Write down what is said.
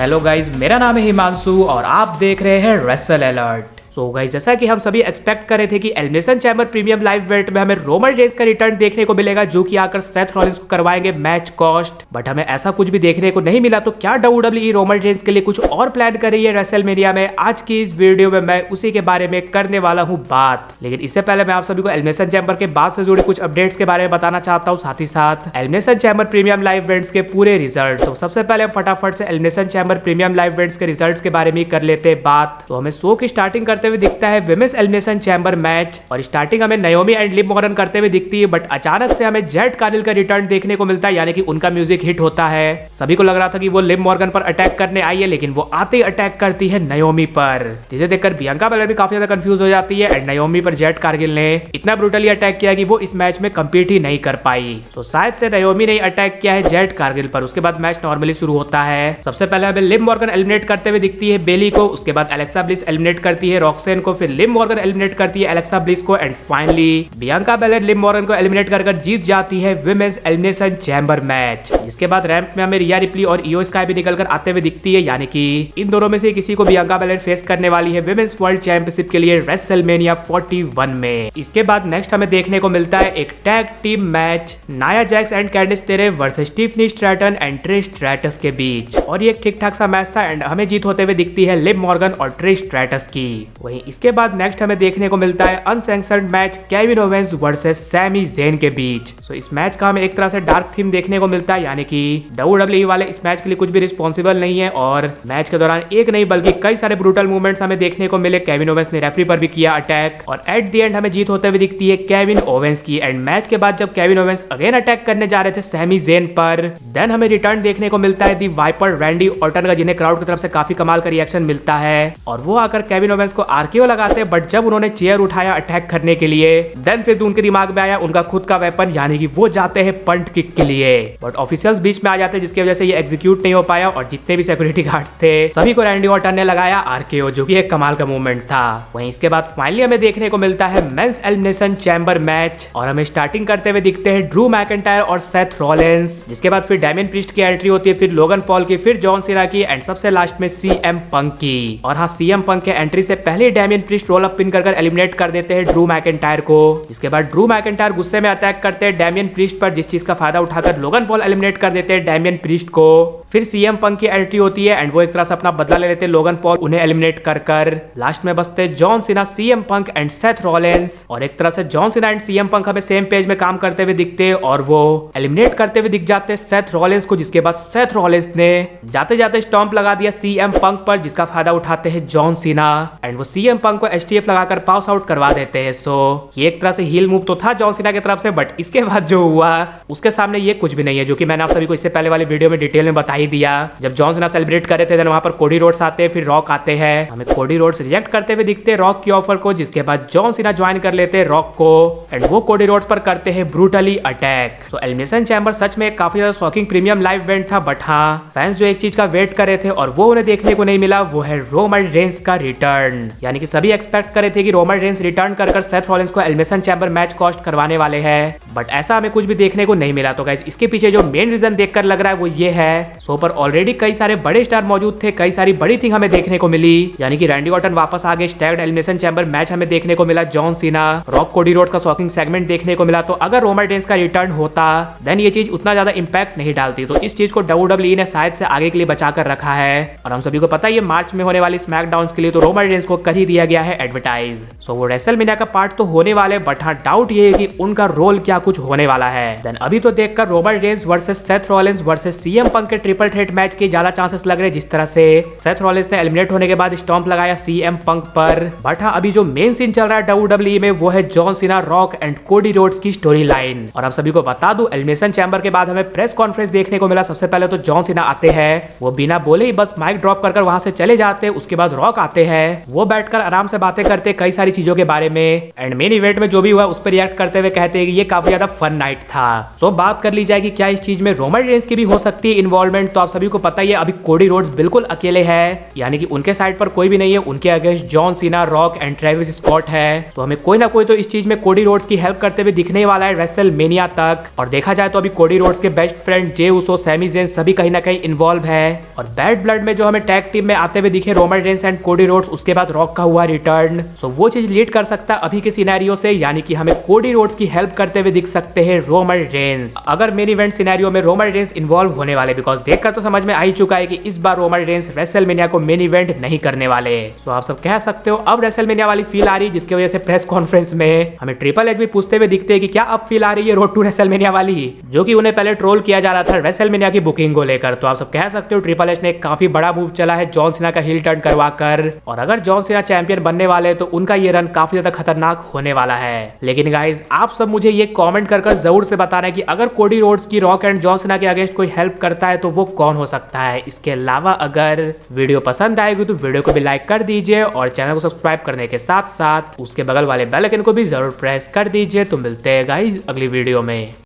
Hello guys, मेरा नाम है हिमांशु और आप देख रहे हैं रेसल अलर्ट। सो गाइस, जैसा कि हम सभी एक्सपेक्ट कर रहे थे कि elimination chamber premium live wait में हमें रोमन रेंस का रिटर्न देखने को मिलेगा, जो कि आकर सेथ रॉलिंस को करवाएंगे मैच कॉस्ट। बट हमें ऐसा कुछ भी देखने को नहीं मिला। तो क्या डब्ल्यूडब्ल्यूई रोमन रेंस के लिए कुछ और प्लान कर रही है रेसलमेनिया में? आज की इस वीडियो में मैं उसी के बारे में करने वाला हूँ बात। लेकिन इससे पहले मैं आप सभी को एलिमिनेशन चैम्बर के बाद से जुड़े कुछ अपडेट्स के बारे में बताना चाहता हूँ, साथ ही साथ elimination chamber premium live events के पूरे रिजल्ट। तो सबसे पहले फटाफट से elimination chamber premium live events के रिजल्ट के बारे में कर लेते हैं बात। तो हमें शो की स्टार्टिंग करते हुए दिखता है विमेंस एलिमिनेशन चैम्बर मैच, और स्टार्टिंग हमें नाओमी एंड लिव मॉर्गन करते हुए दिखती है। बट अचानक से हमें जेट कार्गिल का रिटर्न देखने को मिलता है, यानी कि उनका म्यूजिक हिट होता है। सभी को लग रहा था कि वो लिव मॉर्गन पर अटैक करने आई है, लेकिन वो आते ही अटैक करती है नाओमी पर, जिसे देखकर बियांका बेलर भी काफी ज्यादा कंफ्यूज हो जाती है। एंड नाओमी पर जेट कार्गिल ने इतना ब्रूटली अटैक किया कि वो इस मैच में कम्पीट ही नहीं कर पाई। तो शायद से नाओमी ने अटैक किया है जेट कार्गिल पर। उसके बाद मैच नॉर्मली शुरू होता है। सबसे पहले हमें लिव मॉर्गन एलिमिनेट करते हुए दिखती है बेली को। उसके बाद एलेक्सा ब्लिस एलिमिनेट करती है रॉक्सेन को। फिर लिव मॉर्गन एलिमिनेट करती है एलेक्सा ब्लिस को। And finally Bianca baler Liv Morgan को एलिमिनेट कर जीत जाती है विमेंस एलिमिनेशन चैम्बर मैच। जिसके बाद रैंप में हमें रिया रिप्ली और इयो स्काई भी निकलकर आते हुए दिखती है, यानी कि इन दोनों में से किसी को बियांका बेलर फेस करने वाली है विमेंस वर्ल्ड चैंपियनशिप के लिए रेसलमेनिया 41 में। इसके बाद नेक्स्ट हमें देखने को मिलता है एक tag team match, Nia Jax and Candice LeRae versus Tiffany Stratton and Trish Stratus के बीच। और ये एक ठीक ठाक सा मैच था एंड हमें जीत होते हुए दिखती है लिव मॉर्गन और ट्रिश स्ट्रैटस की। वहीं इसके बाद नेक्स्ट हमें देखने को मिलता है unsanctioned match Kevin Owens versus Sami Zayn के बीच। सो इस मैच का हमें एक तरह से डार्क थीम देखने को मिलता है, यानी कि डब्ल्यूडब्ल्यूई वाले इस मैच के लिए कुछ भी रिस्पॉन्सिबल नहीं है। और मैच के दौरान एक नहीं बल्कि कई सारे ब्रूटल मूवमेंट्स हमें देखने को मिले। केविन ओवेंस ने रेफरी पर भी किया अटैक, और एट द एंड हमें जीत होते हुए दिखती है केविन ओवेंस की। एंड मैच के बाद जब केविन ओवेंस अगेन अटैक करने जा रहे थे सैमी ज़ेन पर, देन हमें रिटर्न देखने को मिलता है दी वाइपर रैंडी ऑर्टन का, जिन्हें क्राउड की तरफ से काफी कमाल का रिएक्शन मिलता है। और वो आकर केविन ओवेंस को आरकेओ लगाते हैं। बट जब उन्होंने चेयर उठाया अटैक करने के लिए, देन फिर उनके दिमाग में आया उनका खुद का वेपन, यानी कि वो जाते हैं पंट किक के लिए। बट ऑफिशियल्स बीच में आ जाते हैं, जिसकी वजह से ये एग्जीक्यूट नहीं हो पाया। और जितने भी सिक्योरिटी गार्ड्स थे सभी को रैंडी ऑर्टन ने लगाया आरकेओ, जो कि एक कमाल का मूवमेंट था। वहीं इसके बाद फाइनली हमें देखने को मिलता है मेंस एलिमिनेशन चैम्बर मैच, और हमें स्टार्टिंग करते हुए दिखते हैं ड्रू मैकिंटायर और सेथ रॉलिंस। जिसके बाद फिर डैमियन प्रीस्ट की एंट्री होती है, फिर लोगन पॉल की, फिर जॉन सीना की, एंड सबसे लास्ट में सीएम पंक की। और हाँ, सीएम पंक के एंट्री से पहले Damian priest roll up pin कर एलिमिनेट कर देते हैं ड्रू मैकिंटायर को। इसके बाद ड्रू मैकिंटायर गुस्से में अटैक करते हैं डैमियन प्रीस्ट पर, जिस चीज का फायदा उठाकर लोगन पॉल एलिमिनेट कर देते हैं डैमियन प्रीस्ट को। फिर सीएम पंक की एंट्री होती है एंड वो एक तरह से अपना बदला ले लेते हैं लोगन पॉल, उन्हें एलिमिनेट कर लास्ट में बचते John Cena, CM Punk and Seth Rollins. और एक तरह से John Cena and CM Punk हमें सेम पेज में काम करते हुए दिखते हैं, और वो एलिमिनेट करते हुए दिख जाते हैं सेथ रॉलिंस को। जिसके बाद सेथ रॉलिंस ने जाते जाते स्टॉम्प लगा दिया सीएम पंक पर, जिसका फायदा उठाते हैं जॉन सीना, एंड वो सीएम पंक को एसटीएफ लगाकर पास आउट करवा देते हैं। सो ये एक तरह से हील मूव तो था जॉन सीना की तरफ से, बट इसके बाद जो हुआ उसके सामने ये कुछ भी नहीं है, जो कि मैंने आप सभी को इससे पहले वाले वीडियो में डिटेल में बता ही दिया। जब जॉन सीना सेलिब्रेट कर रहे थे, वहां पर कोडी रोड्स आते हैं, फिर रॉक आते हैं। हमें कोडी रोड्स रिजेक्ट करते हुए दिखते हैं रॉक की ऑफर को, जिसके बाद जॉन सीना ज्वाइन कर लेते हैं रॉक को, एंड वो कोडी रोड्स पर करते हैं ब्रूटली अटैक। तो एलिमिनेशन चैम्बर सच में काफी ज्यादा शॉकिंग प्रीमियम लाइव इवेंट था। बट हाँ, फैंस जो एक चीज का वेट कर रहे थे और वो उन्हें देखने को नहीं मिला, वो है रोमन रेंस का रिटर्न। यानी कि सभी एक्सपेक्ट कर रहे थे कि रोमन रेंस रिटर्न कर सेथ रॉलिंस को एलिमिनेशन चैम्बर मैच कॉस्ट करवाने वाले हैं, बट ऐसा हमें कुछ भी देखने को नहीं मिला। तो गाइस, इसके पीछे जो मेन रीजन देखकर लग रहा है वो ये है, शो पर ऑलरेडी कई सारे बड़े स्टार मौजूद थे, कई सारी बड़ी थिंग हमें देखने को मिली। यानी कि रैंडी ऑर्टन वापस आ गए, स्टैग्ड एलिमिनेशन चैम्बर मैच हमें देखने को मिला, John Cena, rock, Cody Rhodes का शॉकिंग सेगमेंट देखने को मिला। तो अगर रोमन रेंस का रिटर्न होता, देन ये चीज उतना ज्यादा इंपैक्ट नहीं डालती। तो इस चीज को डब्ल्यूडब्ल्यूई ने शायद से आगे के लिए बचा कर रखा है। और हम सभी को पता है ये मार्च में होने वाली स्मैकडाउन के लिए तो रोमन रेंस को कर ही दिया गया है एडवर्टाइज। सो वो रेसलमेनिया का पार्ट तो होने वाले, बट हाँ, डाउट ये है कि उनका रोल क्या कुछ होने वाला है। देन अभी तो देखकर Roman Reigns versus Seth Rollins versus CM Punk के ट्रिपल थ्रेट मैच के ज्यादा चांसेस लग रहे, जिस तरह से सेथ रॉलिंस ने एलिमिनेट होने के बाद स्टॉम्प लगाया सीएम पंक पर। बट हाँ, अभी जो मेन सीन चल रहा है डब्ल्यूडब्ल्यूई में वो है John Cena, Rock and Cody Rhodes की स्टोरी लाइन। और आप सभी को बता दूं, एलिमिनेशन चैम्बर के बाद हमें प्रेस कॉन्फ्रेंस देखने को मिला। सबसे पहले तो जॉन सीना आते हैं, वो बिना बोले ही बस माइक ड्रॉप कर वहां से चले जाते हैं। उसके बाद रॉक आते हैं, वो बैठकर आराम से बातें करते कई सारी चीजों के बारे में, एंड मेन इवेंट में जो भी हुआ उस पर रिएक्ट करते हुए कहते हैं कि ये काफी ज्यादा फन नाइट था। तो बात कर ली जाए कि क्या इस चीज में रोमन रेंस की भी हो सकती है इन्वॉल्वमेंट, तो आप सभी को पता ही है अभी कोडी रोड्स बिल्कुल अकेले है, यानी कि उनके साइड पर कोई भी नहीं है। उनके against John Cena, Rock and Travis Scott है। तो हमें कोई ना कोई तो इस चीज में कोडी रोड्स की हेल्प करते हुए दिखने वाला है रेसलमेनिया तक। और देखा जाए तो अभी कोडी रोड्स के बेस्ट फ्रेंड जे उसो, सैमी जेन सभी कहीं ना कहीं इन्वॉल्व है। और बैड ब्लड में जो हमें टैग टीम में आते हुए दिखे Roman Reigns and Cody Rhodes, उसके बाद रॉक का हुआ रिटर्न, तो वो चीज लीड कर सकता है अभी के सिनेरियो से, यानी कि हमें कोडी रोड्स की हेल्प करते हुए दिख सकते हैं रोमन रेंस अगर मेन इवेंट सिनेरियो में रोमन रेंस इन्वॉल्व होने वाले। बिकॉज देखकर तो समझ में आ ही चुका है कि इस बार रोमन रेंस रेसलमेनिया को मेन इवेंट नहीं करने वाले। तो आप सब कह सकते हो अब रेसलमेनिया वाली फील आ रही है, जिसकी वजह से प्रेस कॉन्फ्रेंस में हमें ट्रिपल एच भी पूछते हुए दिखते हैं कि क्या अब फील आ रही है रोड टू रेसलमेनिया वाली, जो कि उन्हें पहले ट्रोल किया जा रहा था रेसलमेनिया की बुकिंग को लेकर। तो आप सब कह सकते हो ट्रिपल एच ने काफी बड़ा मूव चला है जॉन सीना का हिल टर्न करवाकर, और अगर जॉन सीना चैंपियन बनने वाले तो उनका ये रन काफी ज्यादा खतरनाक होने वाला है। लेकिन गाइज आप सब मुझे ये कमेंट कर जरूर से बताना है कि अगर कोडी रोड्स की रॉक एंड जॉन सीना के अगेंस्ट कोई हेल्प करता है तो वो कौन हो सकता है। इसके अलावा अगर वीडियो पसंद आएगी तो वीडियो को भी लाइक कर दीजिए और चैनल को सब्सक्राइब करने के साथ साथ उसके बगल वाले बेल आइकन को भी जरूर प्रेस कर दीजिए। तो मिलते हैं गाइज अगली वीडियो में।